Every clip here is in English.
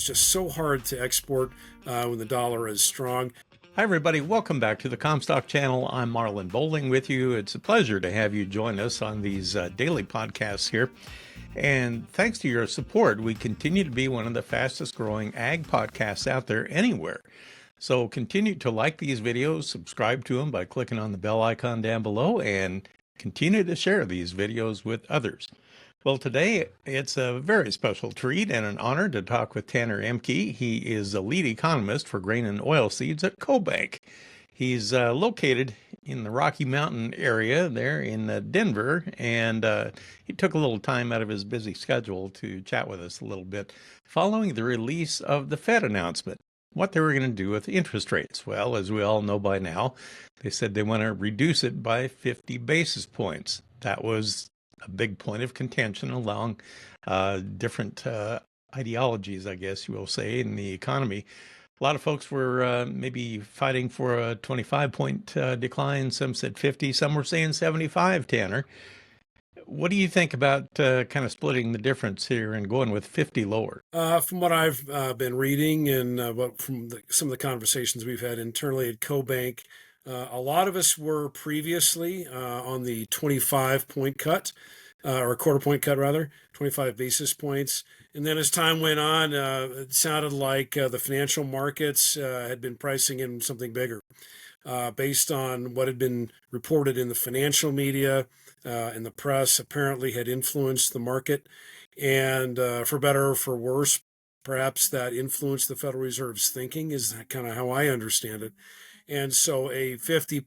just so hard to export when the dollar is strong. Hi, everybody. Welcome back to the Comstock channel. I'm Marlin Bohling with you. It's a pleasure to have you join us on these daily podcasts here. And thanks to your support, we continue to be one of the fastest growing ag podcasts out there anywhere. So continue to like these videos, subscribe to them by clicking on the bell icon down below, and continue to share these videos with others. Well, today it's a very special treat and an honor to talk with Tanner Ehmke. He is the lead economist for grain and oilseeds at Cobank. He's located in the Rocky Mountain area there in Denver, and he took a little time out of his busy schedule to chat with us a little bit following the release of the Fed announcement, what they were going to do with interest rates. Well, as we all know by now, they said they want to reduce it by 50 basis points. That was a big point of contention along different ideologies, I guess you will say, in the economy. A lot of folks were maybe fighting for a 25-point decline. Some said 50. Some were saying 75, Tanner. What do you think about kind of splitting the difference here and going with 50 lower? From what I've been reading and from some of the conversations we've had internally at Cobank, a lot of us were previously on the 25-point cut, or a quarter-point cut, rather, 25 basis points. And then as time went on, it sounded like the financial markets had been pricing in something bigger based on what had been reported in the financial media and the press apparently had influenced the market. And for better or for worse, perhaps that influenced the Federal Reserve's thinking is kind of how I understand it. And so a 50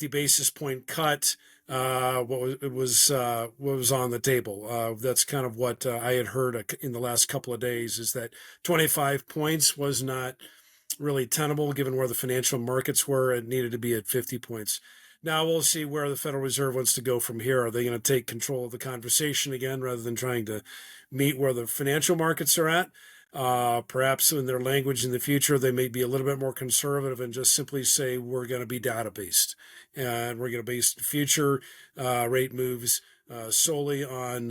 basis point cut what was on the table. That's kind of what I had heard in the last couple of days, is that 25 points was not really tenable given where the financial markets were. It needed to be at 50 points. Now we'll see where the Federal Reserve wants to go from here. Are they going to take control of the conversation again rather than trying to meet where the financial markets are at? Perhaps in their language in the future, they may be a little bit more conservative and just simply say we're going to be data-based and we're going to base future rate moves solely on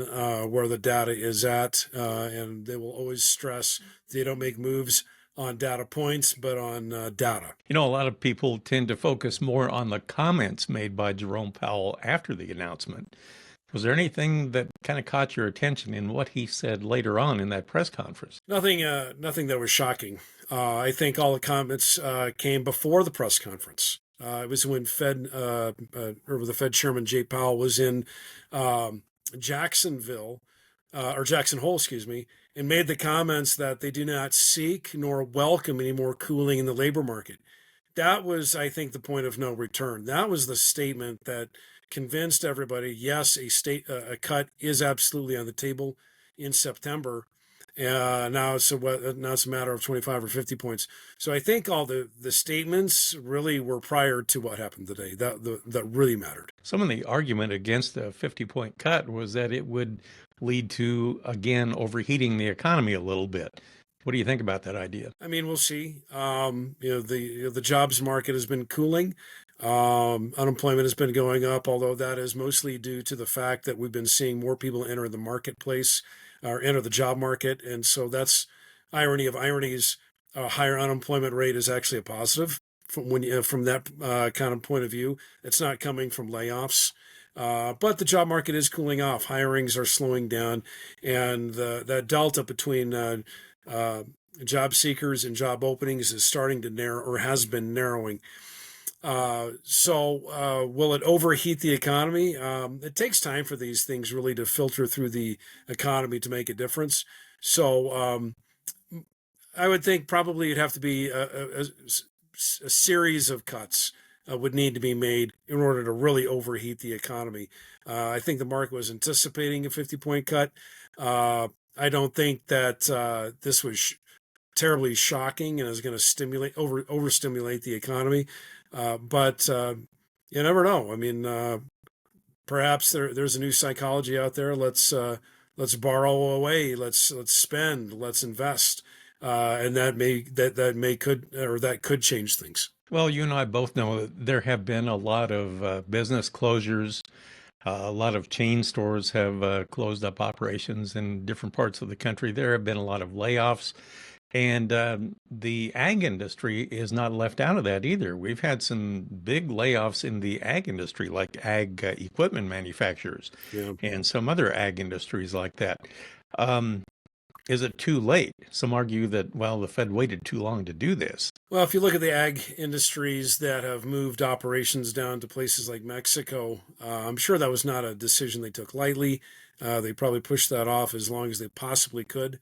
where the data is at. And they will always stress they don't make moves on data points, but on data. You know, a lot of people tend to focus more on the comments made by Jerome Powell after the announcement. Was there anything that kind of caught your attention in what he said later on in that press conference? Nothing that was shocking. I think all the comments came before the press conference. It was when the Fed Chairman Jay Powell was in Jackson Hole, and made the comments that they do not seek nor welcome any more cooling in the labor market. That was, I think, the point of no return. That was the statement that convinced everybody, yes, a cut is absolutely on the table in September. Now it's a matter of 25 or 50 points. So I think all the statements really were prior to what happened today. That really mattered. Some of the argument against the 50-point cut was that it would lead to, again, overheating the economy a little bit. What do you think about that idea? I mean, we'll see. The jobs market has been cooling. Unemployment has been going up, although that is mostly due to the fact that we've been seeing more people enter the marketplace or enter the job market. And so that's irony of ironies. A higher unemployment rate is actually a positive from that kind of point of view. It's not coming from layoffs. But the job market is cooling off. Hirings are slowing down. And that delta between job seekers and job openings is starting to narrow, or has been narrowing. So will it overheat the economy? It takes time for these things really to filter through the economy to make a difference. So I would think probably it'd have to be a series of cuts would need to be made in order to really overheat the economy. I think the market was anticipating a 50-point cut. I don't think that this was terribly shocking and is going to overstimulate the economy. But you never know. I mean, perhaps there's a new psychology out there. Let's borrow away. Let's spend. Let's invest. And that could change things. Well, you and I both know that there have been a lot of business closures A lot of chain stores have closed up operations in different parts of the country. There have been a lot of layoffs. And the ag industry is not left out of that either. We've had some big layoffs in the ag industry, like ag equipment manufacturers Yeah. and some other ag industries like that. Um, is it too late? Some argue that, well, the Fed waited too long to do this. Well, if you look at the ag industries that have moved operations down to places like Mexico, I'm sure that was not a decision they took lightly. They probably pushed that off as long as they possibly could.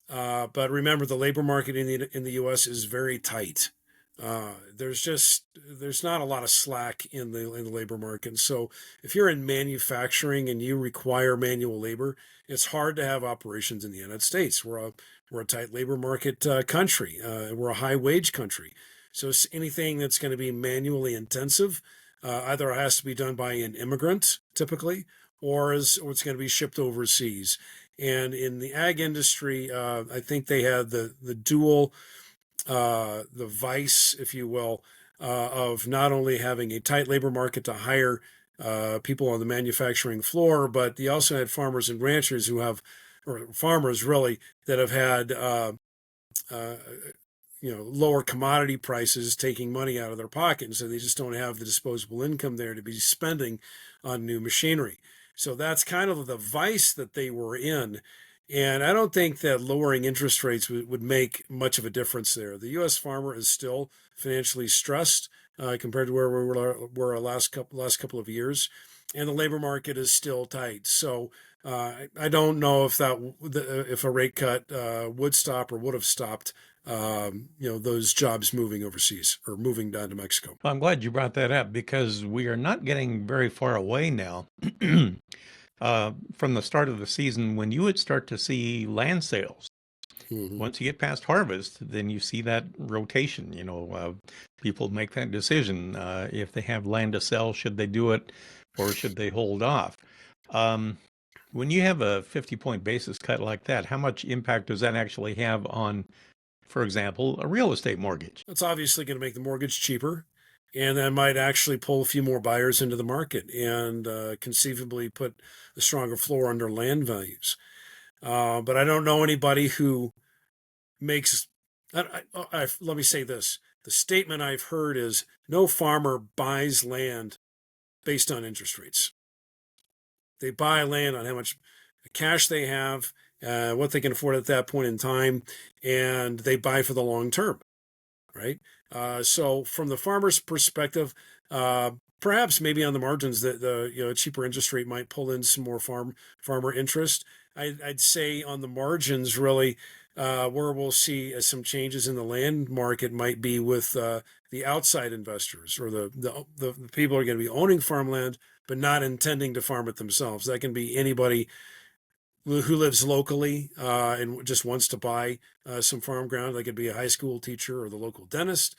But remember, the labor market in the U.S. is very tight. There's not a lot of slack in the labor market. So if you're in manufacturing and you require manual labor, it's hard to have operations in the United States. We're a tight labor market country. We're a high wage country. So anything that's going to be manually intensive either has to be done by an immigrant typically, or it's going to be shipped overseas. And in the ag industry, I think they had the dual, the vice, if you will, of not only having a tight labor market to hire people on the manufacturing floor, but they also had farmers and ranchers or farmers really, that have had uh, lower commodity prices taking money out of their pocket, and so they just don't have the disposable income there to be spending on new machinery. So that's kind of the vice that they were in. And I don't think that lowering interest rates would make much of a difference there. The U.S. farmer is still financially stressed compared to where we were last couple of years, and the labor market is still tight. So I don't know if a rate cut would stop or would have stopped those jobs moving overseas or moving down to Mexico. Well, I'm glad you brought that up because we are not getting very far away now from the start of the season when you would start to see land sales. Hmm. Once you get past harvest, then you see that rotation. People make that decision if they have land to sell, should they do it or should they hold off? Um, when you have a 50-point basis cut like that, how much impact does that actually have on, for example, a real estate mortgage? That's obviously going to make the mortgage cheaper, and that might actually pull a few more buyers into the market and conceivably put a stronger floor under land values. But I don't know anybody who makes. Let me say this: the statement I've heard is no farmer buys land based on interest rates. They buy land on how much cash they have, what they can afford at that point in time, and they buy for the long term, right? So from the farmer's perspective, perhaps maybe on the margins that the cheaper interest rate might pull in some more farmer interest. I'd say on the margins, really, where we'll see some changes in the land market might be with the outside investors or the people who are going to be owning farmland but not intending to farm it themselves. That can be anybody who lives locally and just wants to buy some farm ground. They could be a high school teacher or the local dentist,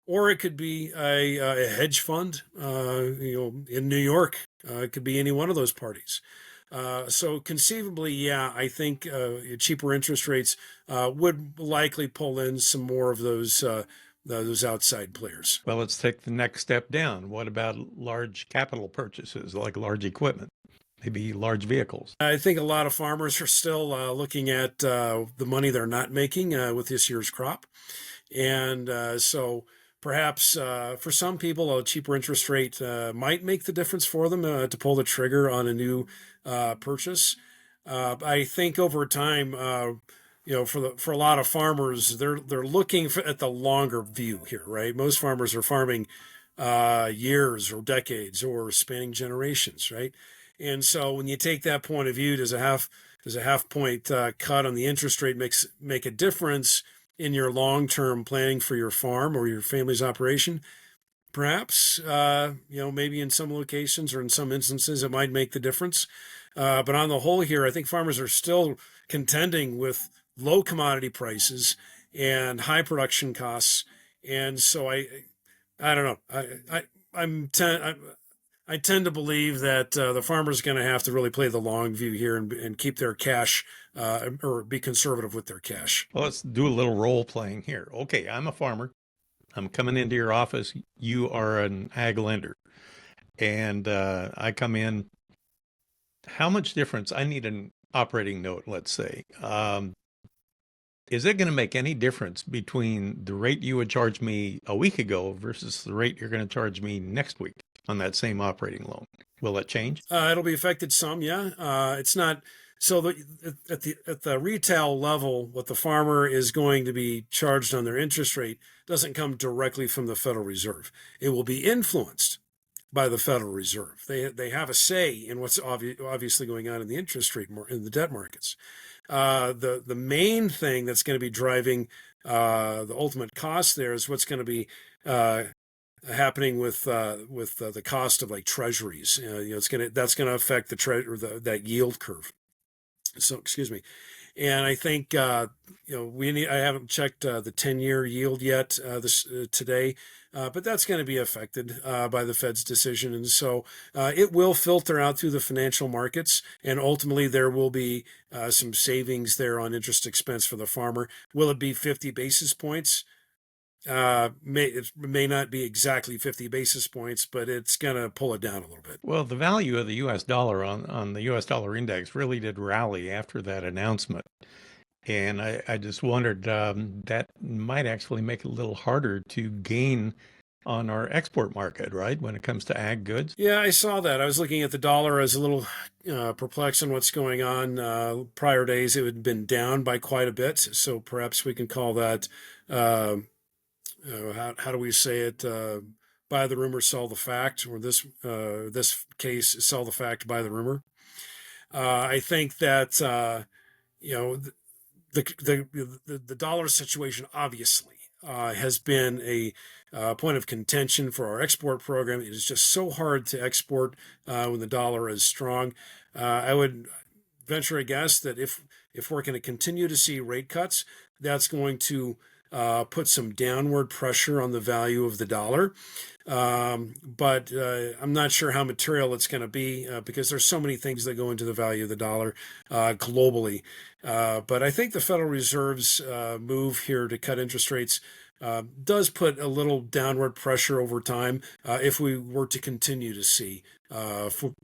or it could be a hedge fund. In New York, it could be any one of those parties. So conceivably, yeah, I think cheaper interest rates would likely pull in some more of those outside players. Well, let's take the next step down. What about large capital purchases like large equipment, maybe large vehicles? I think a lot of farmers are still looking at the money they're not making with this year's crop. And so perhaps for some people, a cheaper interest rate might make the difference for them to pull the trigger on a new purchase. I think over time, for a lot of farmers, they're looking at the longer view here, right? Most farmers are farming years or decades or spanning generations, right? And so when you take that point of view, does a half point cut on the interest rate make a difference in your long-term planning for your farm or your family's operation? Perhaps, maybe in some locations or in some instances, it might make the difference. But on the whole here, I think farmers are still contending with low commodity prices and high production costs. And so I don't know. I tend to believe that the farmer's going to have to really play the long view here and keep their cash or be conservative with their cash. Well, let's do a little role playing here. Okay, I'm a farmer. I'm coming into your office. You are an ag lender. and I come in. How much difference? I need an operating note, let's say. Is it going to make any difference between the rate you would charge me a week ago versus the rate you're going to charge me next week on that same operating loan? Will it change? It'll be affected some, yeah. It's not so at the retail level, what the farmer is going to be charged on their interest rate doesn't come directly from the Federal Reserve. It will be influenced by the Federal Reserve. They have a say in what's obviously going on in the interest rate in the debt markets. The main thing that's going to be driving the ultimate cost there is what's going to be happening with the cost of like treasuries. That's gonna affect that yield curve. So excuse me. And I think I haven't checked the 10-year yield yet this today, but that's going to be affected by the Fed's decision, and so it will filter out through the financial markets, and ultimately there will be some savings there on interest expense for the farmer. Will it be 50 basis points? It may not be exactly 50 basis points, but it's going to pull it down a little bit. Well, the value of the US dollar on the US dollar index really did rally after that announcement. And I just wondered that might actually make it a little harder to gain on our export market, right? When it comes to ag goods. Yeah, I saw that. I was looking at the dollar. I was a little perplexed on what's going on. Prior days, it had been down by quite a bit. So perhaps we can call that, how do we say it? Buy the rumor, sell the fact, or this case, sell the fact, buy the rumor. I think that you know the dollar situation obviously has been a point of contention for our export program. It is just so hard to export when the dollar is strong. I would venture a guess that if we're going to continue to see rate cuts, that's going to put some downward pressure on the value of the dollar. But I'm not sure how material it's going to be because there's so many things that go into the value of the dollar globally. But I think the Federal Reserve's move here to cut interest rates does put a little downward pressure over time if we were to continue to see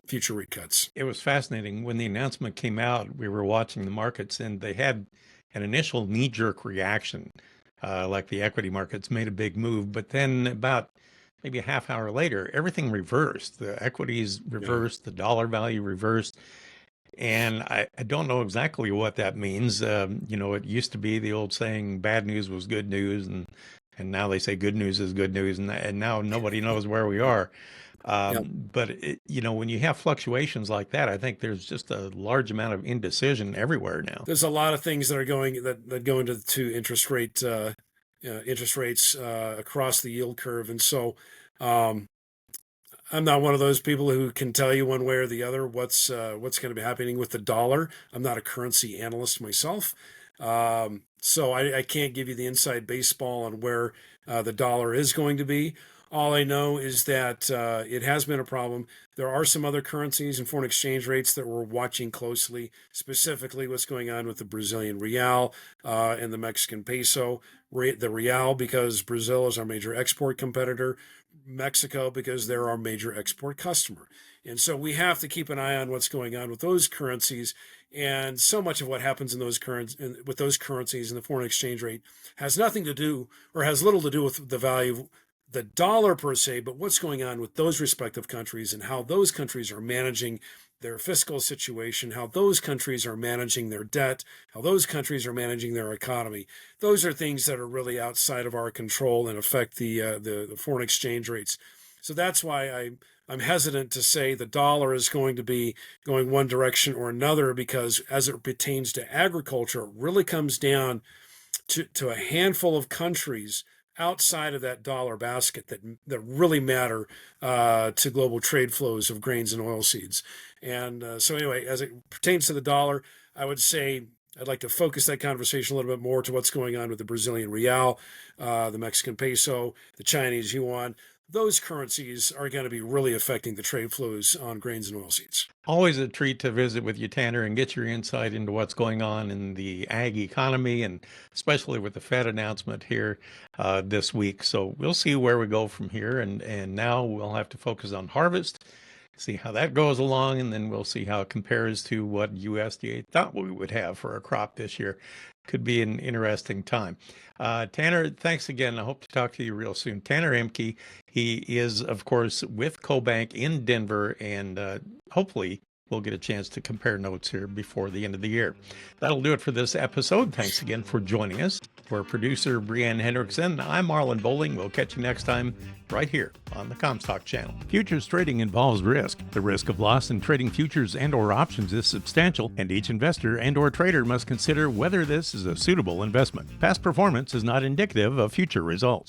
future rate cuts. It was fascinating when the announcement came out. We were watching the markets, and they had an initial knee-jerk reaction, like the equity markets made a big move, but then about maybe a half hour later, everything reversed. The equities reversed, the dollar value reversed. And I don't know exactly what that means. It used to be the old saying, bad news was good news. And now they say good news is good news. And now nobody knows where we are. But, when you have fluctuations like that, I think there's just a large amount of indecision everywhere now. There's a lot of things that are going that go into interest rates across the yield curve, and so I'm not one of those people who can tell you one way or the other what's going to be happening with the dollar. I'm not a currency analyst myself, so I can't give you the inside baseball on where the dollar is going to be. All I know is that it has been a problem. There are some other currencies and foreign exchange rates that we're watching closely, specifically what's going on with the Brazilian real and the Mexican peso. The real because Brazil is our major export competitor, Mexico because they're our major export customer. And so we have to keep an eye on what's going on with those currencies. And so much of what happens with those currencies and the foreign exchange rate has nothing to do or has little to do with the value the dollar per se, but what's going on with those respective countries and how those countries are managing their fiscal situation, how those countries are managing their debt, how those countries are managing their economy. Those are things that are really outside of our control and affect the foreign exchange rates. So that's why I'm hesitant to say the dollar is going to be going one direction or another, because as it pertains to agriculture, it really comes down to a handful of countries outside of that dollar basket that really matter to global trade flows of grains and oilseeds. And so anyway, as it pertains to the dollar, I would say I'd like to focus that conversation a little bit more to what's going on with the Brazilian real, the Mexican peso, the Chinese yuan. those currencies are going to be really affecting the trade flows on grains and oilseeds. Always a treat to visit with you, Tanner, and get your insight into what's going on in the ag economy, and especially with the Fed announcement here this week. So we'll see where we go from here. And now we'll have to focus on harvest, see how that goes along, and then we'll see how it compares to what USDA thought we would have for a crop this year. Could be an interesting time. Tanner, thanks again. I hope to talk to you real soon. Tanner Ehmke, he is, of course, with Cobank in Denver, and hopefully we'll get a chance to compare notes here before the end of the year. That'll do it for this episode. Thanks again for joining us. For producer Brianne Hendrickson, I'm Marlin Bohling. We'll catch you next time right here on the Comstock Channel. Futures trading involves risk. The risk of loss in trading futures and or options is substantial, and each investor and or trader must consider whether this is a suitable investment. Past performance is not indicative of future results.